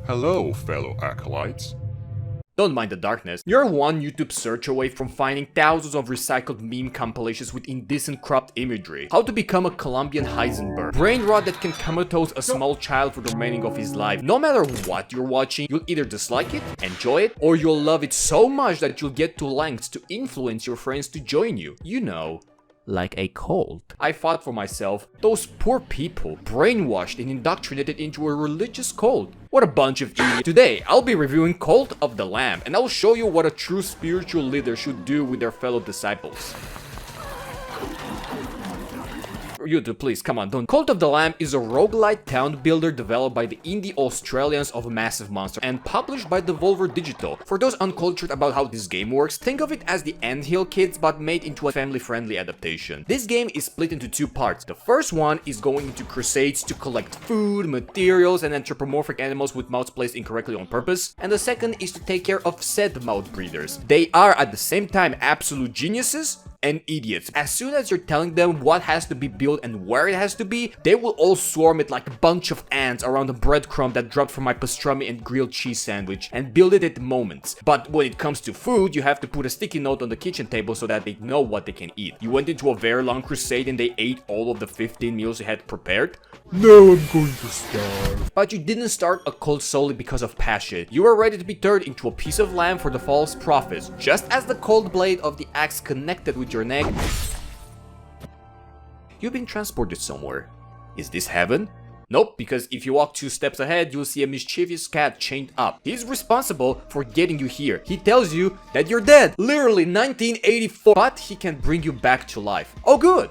Hello, fellow acolytes. Don't mind the darkness. You're one YouTube search away from finding thousands of recycled meme compilations with indecent cropped imagery. How to become a Colombian Heisenberg. Brain rot that can comatose a small child for the remaining of his life. No matter what you're watching, you'll either dislike it, enjoy it, or you'll love it so much that you'll get to lengths to influence your friends to join you. You know, like a cult. I fought for myself. Those poor people, brainwashed and indoctrinated into a religious cult. What a bunch of idiots. Today, I'll be reviewing Cult of the Lamb, and I'll show you what a true spiritual leader should do with their fellow disciples. YouTube, please, come on, don't. Cult of the Lamb is a roguelite town builder developed by the indie Australians of Massive Monster and published by Devolver Digital. For those uncultured about how this game works, think of it as the Anthill Kids but made into a family-friendly adaptation. This game is split into two parts. The first one is going into crusades to collect food, materials, and anthropomorphic animals with mouths placed incorrectly on purpose. And the second is to take care of said mouth breeders. They are at the same time absolute geniuses and idiots. As soon as you're telling them what has to be built and where it has to be, they will all swarm it like a bunch of ants around a breadcrumb that dropped from my pastrami and grilled cheese sandwich and build it at moments. But when it comes to food, you have to put a sticky note on the kitchen table so that they know what they can eat. You went into a very long crusade and they ate all of the 15 meals you had prepared? Now I'm going to starve. But you didn't start a cult solely because of passion. You were ready to be turned into a piece of lamb for the false prophets, just as the cold blade of the axe connected with your neck. You've been transported somewhere. Is this heaven? Nope, because if you walk 2 steps ahead, you'll see a mischievous cat chained up. He's responsible for getting you here. He tells you that you're dead. Literally 1984. But he can bring you back to life. Oh good!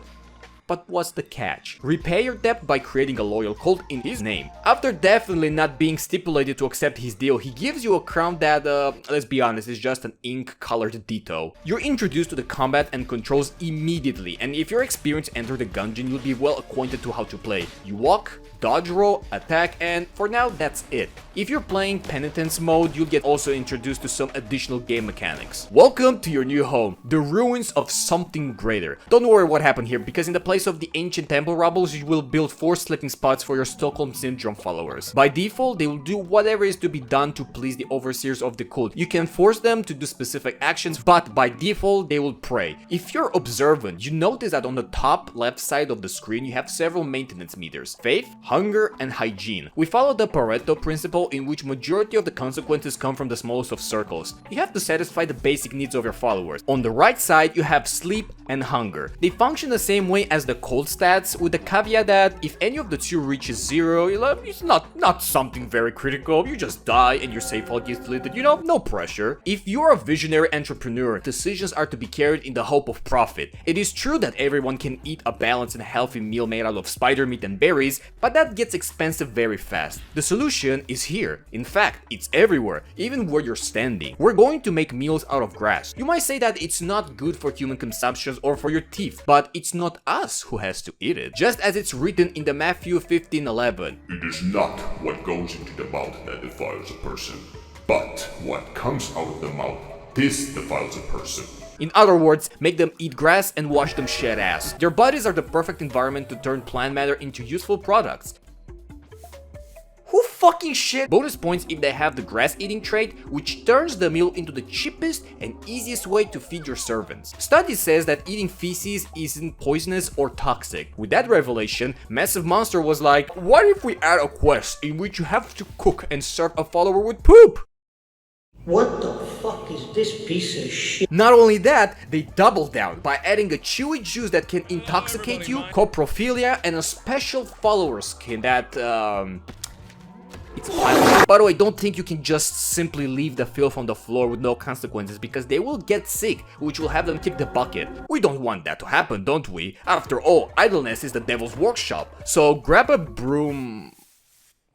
But what's the catch? Repay your debt by creating a loyal cult in his name. After definitely not being stipulated to accept his deal, he gives you a crown that, let's be honest, is just an ink-colored ditto. You're introduced to the combat and controls immediately, and if you're experienced enter the gungeon, you'll be well acquainted to how to play. You walk, dodge roll, attack, and for now, that's it. If you're playing penitence mode, you'll get also introduced to some additional game mechanics. Welcome to your new home, the ruins of something greater. Don't worry what happened here, because in the place of the ancient temple rubbles, you will build 4 sleeping spots for your Stockholm Syndrome followers. By default, they will do whatever is to be done to please the overseers of the cult. You can force them to do specific actions, but by default, they will pray. If you're observant, you notice that on the top left side of the screen, you have several maintenance meters: faith, hunger, and hygiene. We follow the Pareto principle, in which majority of the consequences come from the smallest of circles. You have to satisfy the basic needs of your followers. On the right side, you have sleep and hunger. They function the same way as the cold stats, with the caveat that if any of the two reaches 0, it's not something very critical. You just die and your save file gets deleted, you know, no pressure. If you're a visionary entrepreneur, decisions are to be carried in the hope of profit. It is true that everyone can eat a balanced and healthy meal made out of spider meat and berries, but that gets expensive very fast. The solution is here. In fact, it's everywhere, even where you're standing. We're going to make meals out of grass. You might say that it's not good for human consumption or for your teeth, but it's not us who has to eat it. Just as it's written in the Matthew 15:11. It is not what goes into the mouth that defiles a person, but what comes out of the mouth, this defiles a person. In other words, make them eat grass and watch them shed ass. Their bodies are the perfect environment to turn plant matter into useful products. Who fucking shit? Bonus points if they have the grass eating trait, which turns the meal into the cheapest and easiest way to feed your servants. Study says that eating feces isn't poisonous or toxic. With that revelation, Massive Monster was like, what if we add a quest in which you have to cook and serve a follower with poop? What the fuck is this piece of shit? Not only that, they double down by adding a chewy juice that can intoxicate you, coprophilia, and a special follower skin that, it's fine. By the way, don't think you can just simply leave the filth on the floor with no consequences, because they will get sick, which will have them kick the bucket. We don't want that to happen, don't we? After all, idleness is the devil's workshop. So grab a broom.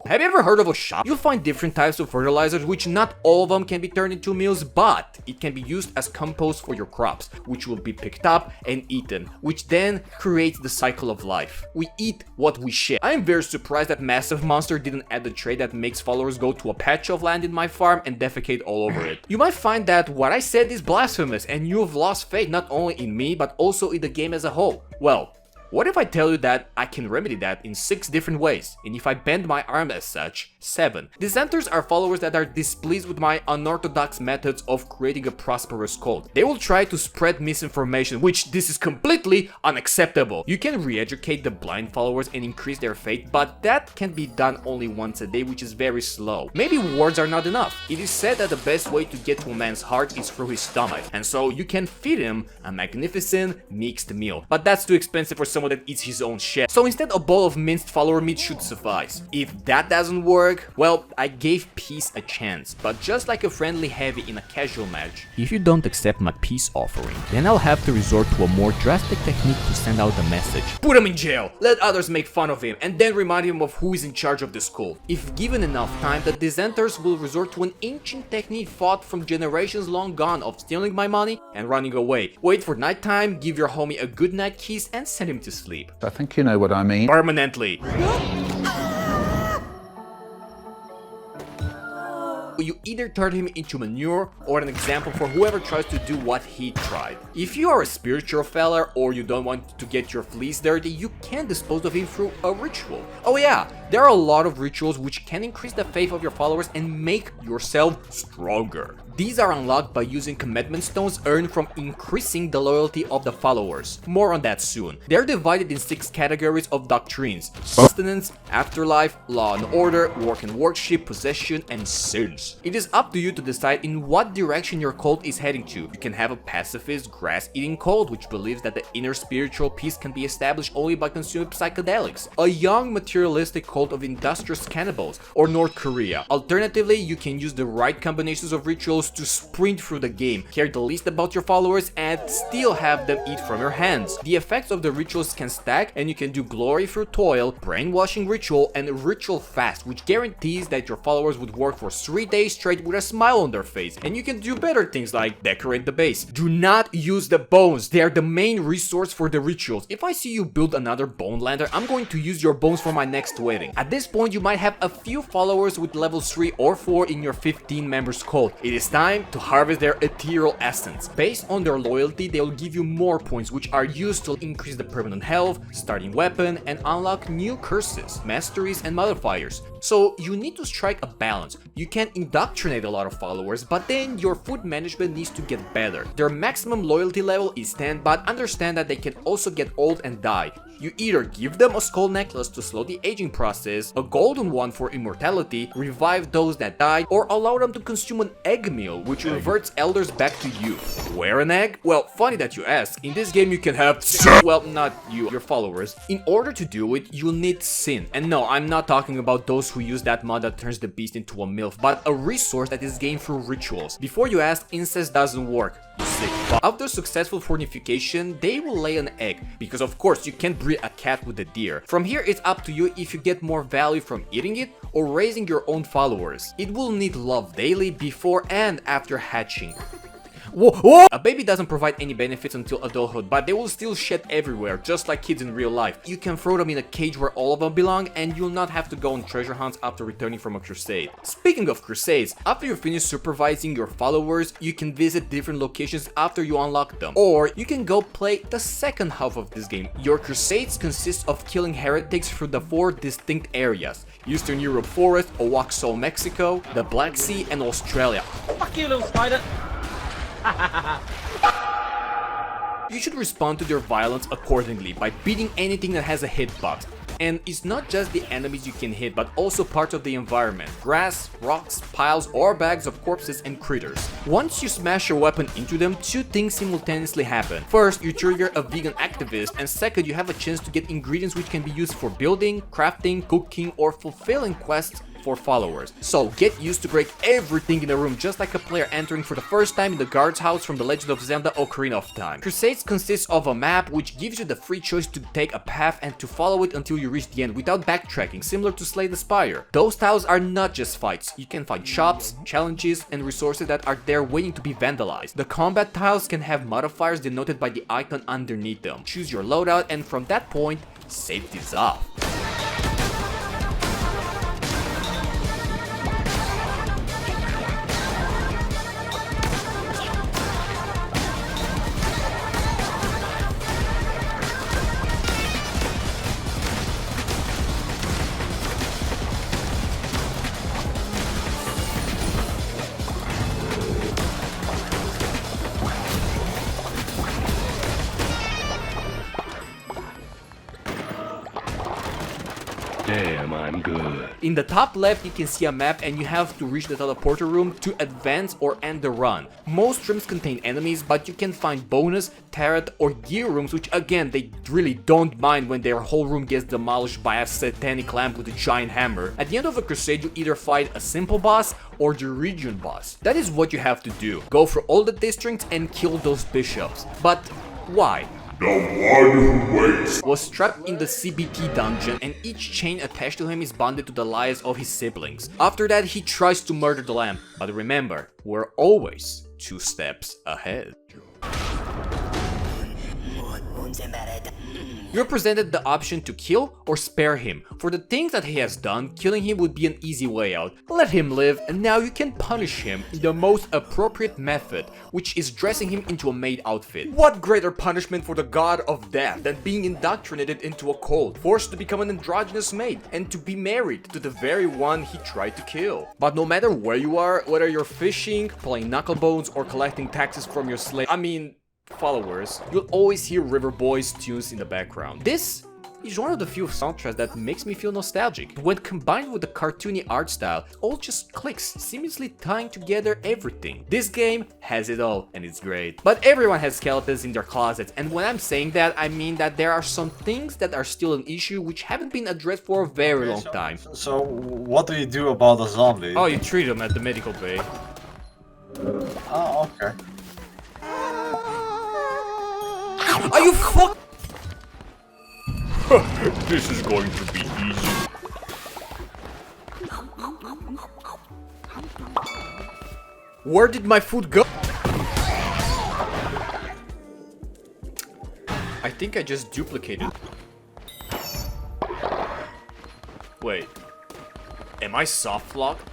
Have you ever heard of a shop? You'll find different types of fertilizers, which not all of them can be turned into meals, but it can be used as compost for your crops, which will be picked up and eaten, which then creates the cycle of life. We eat what we shit. I am very surprised that Massive Monster didn't add the trait that makes followers go to a patch of land in my farm and defecate all over it. You might find that what I said is blasphemous and you have lost faith not only in me, but also in the game as a whole. Well, What if I tell you that I can remedy that in 6 different ways, and if I bend my arm as such, 7. Dissenters are followers that are displeased with my unorthodox methods of creating a prosperous cult. They will try to spread misinformation, which this is completely unacceptable. You can re-educate the blind followers and increase their faith, but that can be done only once a day, which is very slow. Maybe words are not enough. It is said that the best way to get to a man's heart is through his stomach, and so you can feed him a magnificent mixed meal. But that's too expensive for someone that eats his own shit. So instead, a bowl of minced follower meat should suffice. If that doesn't work, well, I gave peace a chance, but just like a friendly heavy in a casual match. If you don't accept my peace offering, then I'll have to resort to a more drastic technique to send out the message. Put him in jail, let others make fun of him, and then remind him of who is in charge of this cult. If given enough time, the dissenters will resort to an ancient technique fought from generations long gone of stealing my money and running away. Wait for nighttime, give your homie a good night kiss, and send him to sleep. I think you know what I mean. Permanently. You either turn him into manure or an example for whoever tries to do what he tried. If you are a spiritual fella or you don't want to get your fleece dirty, you can dispose of him through a ritual. Oh yeah, there are a lot of rituals which can increase the faith of your followers and make yourself stronger. These are unlocked by using commitment stones earned from increasing the loyalty of the followers. More on that soon. They're divided in 6 categories of doctrines: sustenance, afterlife, law and order, work and worship, possession, and sins. It is up to you to decide in what direction your cult is heading to. You can have a pacifist, grass-eating cult which believes that the inner spiritual peace can be established only by consuming psychedelics, a young materialistic cult of industrious cannibals, or North Korea. Alternatively, you can use the right combinations of rituals to sprint through the game, care the least about your followers, and still have them eat from your hands. The effects of the rituals can stack, and you can do glory through toil, brainwashing ritual, and ritual fast, which guarantees that your followers would work for 3 days straight with a smile on their face. And you can do better things like decorate the base. Do not use the bones, they are the main resource for the rituals. If I see you build another bone lander, I'm going to use your bones for my next wedding. At this point, you might have a few followers with level 3 or 4 in your 15 members cult. It is time to harvest their ethereal essence. Based on their loyalty, they will give you more points, which are used to increase the permanent health, starting weapon, and unlock new curses, masteries, and modifiers. So you need to strike a balance. You can indoctrinate a lot of followers, but then your food management needs to get better. Their maximum loyalty level is 10, but understand that they can also get old and die. You either give them a skull necklace to slow the aging process, a golden one for immortality, revive those that died, or allow them to consume an egg meal, which reverts elders back to you. Where an egg? Well, funny that you ask. In this game you can have well, not you, your followers. In order to do it, you'll need sin. And no, I'm not talking about those who use that mod that turns the beast into a MILF, but a resource that is gained through rituals. Before you ask, incest doesn't work. But after successful fornication, they will lay an egg, because of course you can't breed a cat with a deer. From here, it's up to you if you get more value from eating it or raising your own followers. It will need love daily before and after hatching. Whoa, whoa! A baby doesn't provide any benefits until adulthood, but they will still shed everywhere, just like kids in real life. You can throw them in a cage where all of them belong, and you'll not have to go on treasure hunts after returning from a crusade. Speaking of crusades, after you finish supervising your followers, you can visit different locations after you unlock them. Or you can go play the second half of this game. Your crusades consist of killing heretics through the 4 distinct areas: Eastern Europe Forest, Oaxaca, Mexico, the Black Sea, and Australia. Fuck you, little spider! You should respond to their violence accordingly by beating anything that has a hitbox. And it's not just the enemies you can hit, but also parts of the environment: grass, rocks, piles, or bags of corpses and critters. Once you smash your weapon into them, 2 things simultaneously happen. First, you trigger a vegan activist, and second, you have a chance to get ingredients which can be used for building, crafting, cooking, or fulfilling quests for followers. So get used to break everything in the room, just like a player entering for the first time in the guard's house from The Legend of Zelda: Ocarina of Time. Crusades consists of a map which gives you the free choice to take a path and to follow it until you reach the end without backtracking, similar to Slay the Spire. Those tiles are not just fights. You can find shops, challenges, and resources that are there waiting to be vandalized. The combat tiles can have modifiers denoted by the icon underneath them. Choose your loadout, and from that point, safety's off. Damn, I'm good. In the top left, you can see a map and you have to reach the teleporter room to advance or end the run. Most rooms contain enemies, but you can find bonus, turret or gear rooms, which again, they really don't mind when their whole room gets demolished by a satanic lamp with a giant hammer. At the end of a crusade, you either fight a simple boss or the region boss. That is what you have to do. Go for all the districts and kill those bishops. But why? The one who waits. Was trapped in the CBT dungeon and each chain attached to him is bonded to the lives of his siblings. After that, he tries to murder the lamb. But remember, we're always 2 steps ahead. You're presented the option to kill or spare him. For the things that he has done, killing him would be an easy way out. Let him live, and now you can punish him in the most appropriate method, which is dressing him into a maid outfit. What greater punishment for the god of death than being indoctrinated into a cult, forced to become an androgynous maid, and to be married to the very one he tried to kill. But no matter where you are, whether you're fishing, playing Knucklebones, or collecting taxes from your followers, you'll always hear River Boys tunes in the background. This is one of the few soundtracks that makes me feel nostalgic. When combined with the cartoony art style, it all just clicks, seamlessly tying together everything. This game has it all, and it's great. But everyone has skeletons in their closets, and when I'm saying that, I mean that there are some things that are still an issue which haven't been addressed for a very long time. So, what do you do about a zombie? Oh, you treat them at the medical bay. Oh, okay. Are you fuck? This is going to be easy. Where did my food go? I think I just duplicated. Wait. Am I soft locked?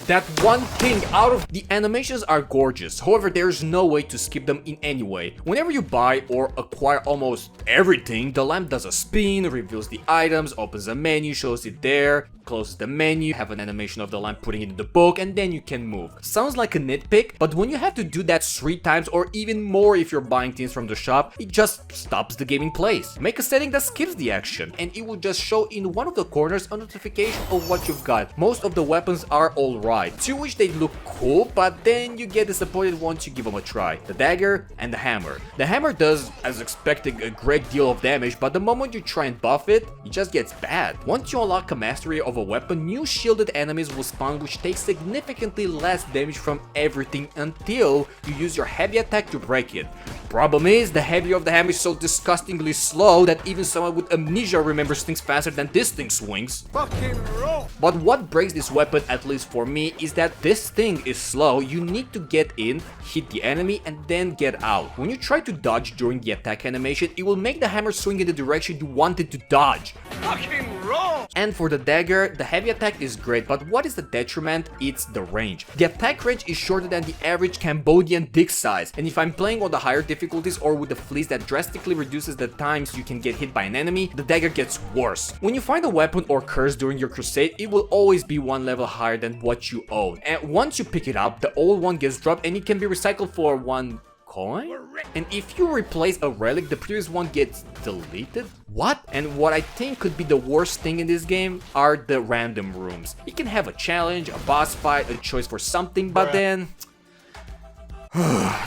That one thing out of the animations are gorgeous, however there's no way to skip them in any way. Whenever you buy or acquire almost everything, the lamp does a spin, reveals the items, opens a menu, shows it there, closes the menu, have an animation of the lamp putting it in the book, and then you can move. Sounds like a nitpick, but when you have to do that 3 times or even more if you're buying things from the shop, it just stops the game in place. Make a setting that skips the action, and it will just show in one of the corners a notification of what you've got. Most of the weapons are alright. To which they look cool, but then you get disappointed once you give them a try. The dagger and the hammer. The hammer does, as expected, a great deal of damage, but the moment you try and buff it, it just gets bad. Once you unlock a mastery of a weapon, new shielded enemies will spawn which take significantly less damage from everything until you use your heavy attack to break it. Problem is, the heavy of the hammer is so disgustingly slow that even someone with amnesia remembers things faster than this thing swings. Fucking roll! But what breaks this weapon, at least for me, is that this thing is slow. You need to get in, hit the enemy, and then get out. When you try to dodge during the attack animation, it will make the hammer swing in the direction you wanted to dodge. Fucking roll! And for the dagger, the heavy attack is great, but what is the detriment? It's the range. The attack range is shorter than the average Cambodian dick size, and if I'm playing on the higher difficulties or with the fleece that drastically reduces the times you can get hit by an enemy, the dagger gets worse. When you find a weapon or curse during your crusade, it will always be 1 level higher than what you own, and once you pick it up, the old one gets dropped and it can be recycled for 1 coin? And if you replace a relic, the previous one gets deleted? What? And what I think could be the worst thing in this game are the random rooms. You can have a challenge, a boss fight, a choice for something, but then...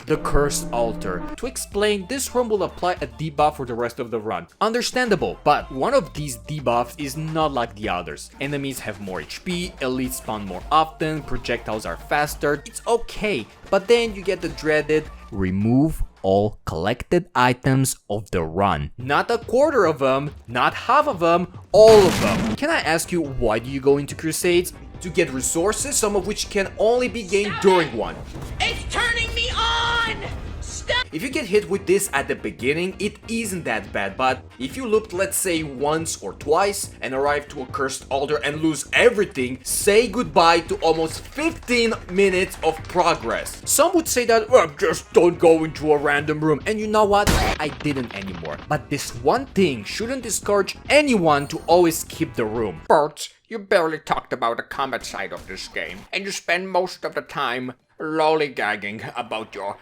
the cursed altar. To explain, this room will apply a debuff for the rest of the run. Understandable, but one of these debuffs is not like the others. Enemies have more HP, elites spawn more often, projectiles are faster. It's okay, but then you get the dreaded remove all collected items of the run. Not a quarter of them, not half of them, all of them. Can I ask you, why do you go into crusades? To get resources, some of which can only be gained during one. It's turning me on! Stop! If you get hit with this at the beginning, it isn't that bad, but if you looped, let's say, once or twice and arrive to a cursed altar and lose everything, say goodbye to almost 15 minutes of progress. Some would say that, well, just don't go into a random room, and you know what? I didn't anymore. But this one thing shouldn't discourage anyone to always keep the room. Poots, you barely talked about the combat side of this game, and you spend most of the time lollygagging about your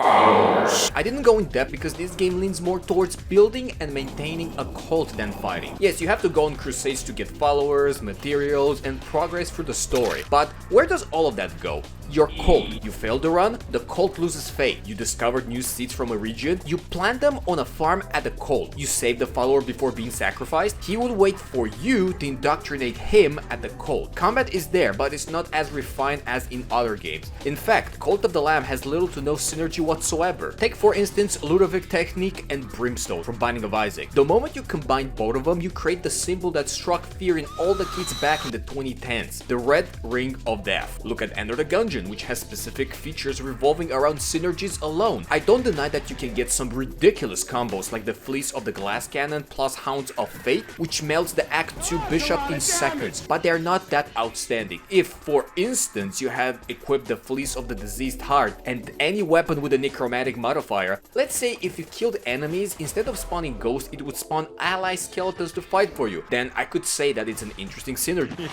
followers. I didn't go in depth because this game leans more towards building and maintaining a cult than fighting. Yes, you have to go on crusades to get followers, materials, and progress through the story. But where does all of that go? Your cult. You failed the run, the cult loses faith. You discovered new seeds from a region, you plant them on a farm at the cult. You save the follower before being sacrificed, he would wait for you to indoctrinate him at the cult. Combat is there, but it's not as refined as in other games. In fact, Cult of the Lamb has little to no synergy whatsoever. Take for instance Ludovic Technique and Brimstone from Binding of Isaac. The moment you combine both of them, you create the symbol that struck fear in all the kids back in the 2010s, the Red Ring of Death. Look at Enter the Gungeon, which has specific features revolving around synergies alone. I don't deny that you can get some ridiculous combos like the Fleece of the Glass Cannon plus Hounds of Fate, which melts the Act 2 Bishop in seconds, but they're not that outstanding. If, for instance, you had equipped the Fleece of the Diseased Heart and any weapon with a necromantic modifier, let's say if you killed enemies, instead of spawning ghosts, it would spawn ally skeletons to fight for you, then I could say that it's an interesting synergy.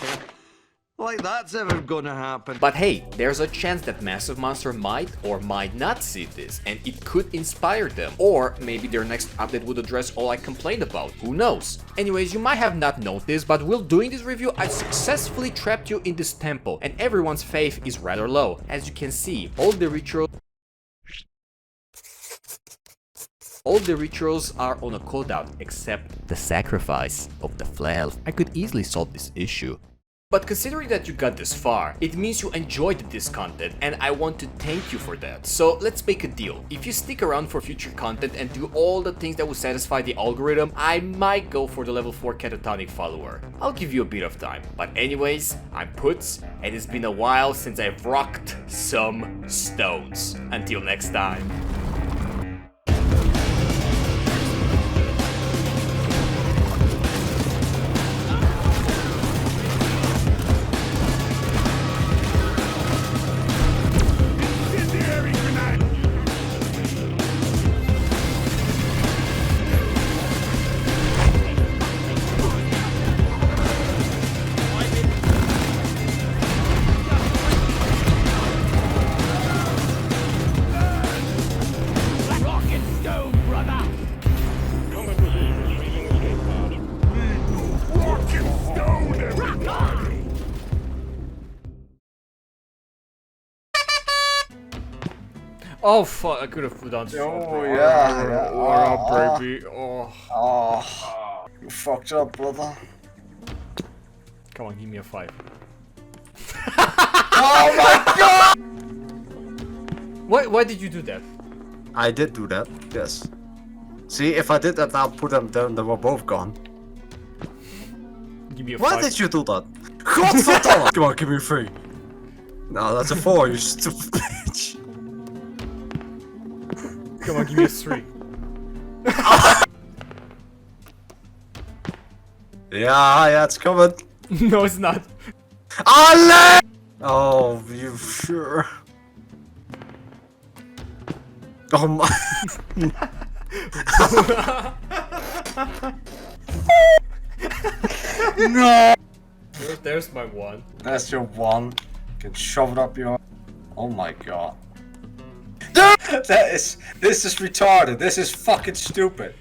Like that's ever gonna happen. But hey, there's a chance that Massive Monster might or might not see this, and it could inspire them. Or maybe their next update would address all I complained about, who knows? Anyways, you might have not noticed, but while doing this review, I successfully trapped you in this temple, and everyone's faith is rather low. As you can see, all the rituals are on a cooldown, except the sacrifice of the flail. I could easily solve this issue. But considering that you got this far, it means you enjoyed this content and I want to thank you for that. So let's make a deal. If you stick around for future content and do all the things that will satisfy the algorithm, I might go for the level 4 catatonic follower. I'll give you a bit of time. But anyways, I'm Poots and it's been a while since I've rocked some stones. Until next time. Oh fuck, I could have done so. Oh yeah. Oh, baby. Oh. Oh. You fucked up, brother. Come on, give me a 5. Oh my god! Why did you do that? I did do that, yes. See, if I did that now, put them down, they were both gone. Give me a 5. Why did you do that? Godverdomme! Come on, give me a 3. No, that's a 4, you stupid bitch. Come on, give me a 3. Yeah, it's coming. No, it's not. Ale! Oh, you sure? Oh my. No! There's my 1. That's your 1. You can shove it up your. Oh my god. This is retarded. This is fucking stupid.